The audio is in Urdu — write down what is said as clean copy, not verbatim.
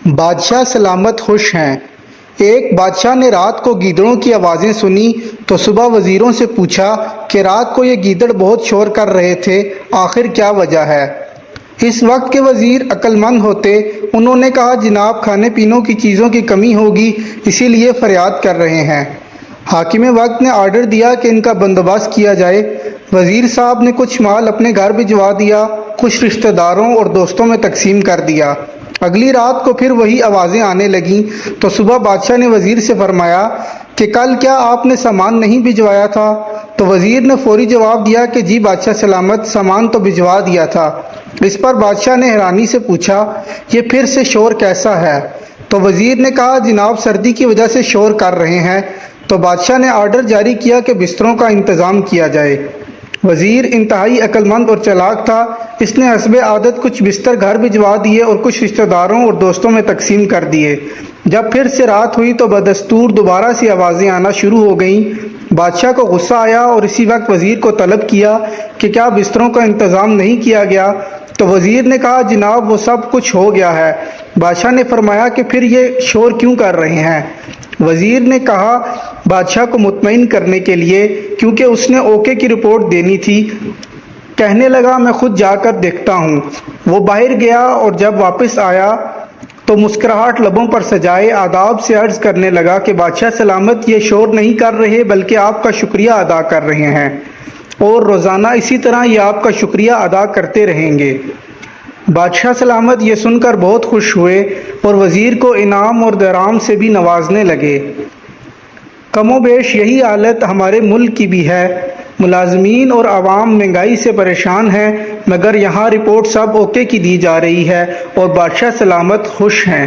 بادشاہ سلامت خوش ہیں۔ ایک بادشاہ نے رات کو گیدڑوں کی آوازیں سنی تو صبح وزیروں سے پوچھا کہ رات کو یہ گیدڑ بہت شور کر رہے تھے، آخر کیا وجہ ہے؟ اس وقت کے وزیر عقل مند ہوتے، انہوں نے کہا جناب کھانے پینے کی چیزوں کی کمی ہوگی، اسی لیے فریاد کر رہے ہیں۔ حاکم وقت نے آرڈر دیا کہ ان کا بندوبست کیا جائے۔ وزیر صاحب نے کچھ مال اپنے گھر بھجوا دیا، کچھ رشتہ داروں اور دوستوں میں تقسیم کر دیا۔ اگلی رات کو پھر وہی آوازیں آنے لگیں تو صبح بادشاہ نے وزیر سے فرمایا کہ کل کیا آپ نے سامان نہیں بھجوایا تھا؟ تو وزیر نے فوری جواب دیا کہ جی بادشاہ سلامت، سامان تو بھجوا دیا تھا۔ اس پر بادشاہ نے حیرانی سے پوچھا یہ پھر سے شور کیسا ہے؟ تو وزیر نے کہا جناب سردی کی وجہ سے شور کر رہے ہیں۔ تو بادشاہ نے آرڈر جاری کیا کہ بستروں کا انتظام کیا جائے۔ وزیر انتہائی عقل مند اور چالاک تھا، اس نے حسب عادت کچھ بستر گھر بھجوا دیے اور کچھ رشتہ داروں اور دوستوں میں تقسیم کر دیے۔ جب پھر سے رات ہوئی تو بدستور دوبارہ سی آوازیں آنا شروع ہو گئیں۔ بادشاہ کو غصہ آیا اور اسی وقت وزیر کو طلب کیا کہ کیا بستروں کا انتظام نہیں کیا گیا؟ تو وزیر نے کہا جناب وہ سب کچھ ہو گیا ہے۔ بادشاہ نے فرمایا کہ پھر یہ شور کیوں کر رہے ہیں؟ وزیر نے کہا بادشاہ کو مطمئن کرنے کے لیے، کیونکہ اس نے اوکے کی رپورٹ دینی تھی۔ کہنے لگا میں خود جا کر دیکھتا ہوں۔ وہ باہر گیا اور جب واپس آیا تو مسکراہٹ لبوں پر سجائے آداب سے عرض کرنے لگا کہ بادشاہ سلامت یہ شور نہیں کر رہے بلکہ آپ کا شکریہ ادا کر رہے ہیں، اور روزانہ اسی طرح یہ آپ کا شکریہ ادا کرتے رہیں گے۔ بادشاہ سلامت یہ سن کر بہت خوش ہوئے اور وزیر کو انعام اور درام سے بھی نوازنے لگے۔ کم و بیش یہی حالت ہمارے ملک کی بھی ہے۔ ملازمین اور عوام مہنگائی سے پریشان ہیں، مگر یہاں رپورٹ سب اوکے کی دی جا رہی ہے اور بادشاہ سلامت خوش ہیں۔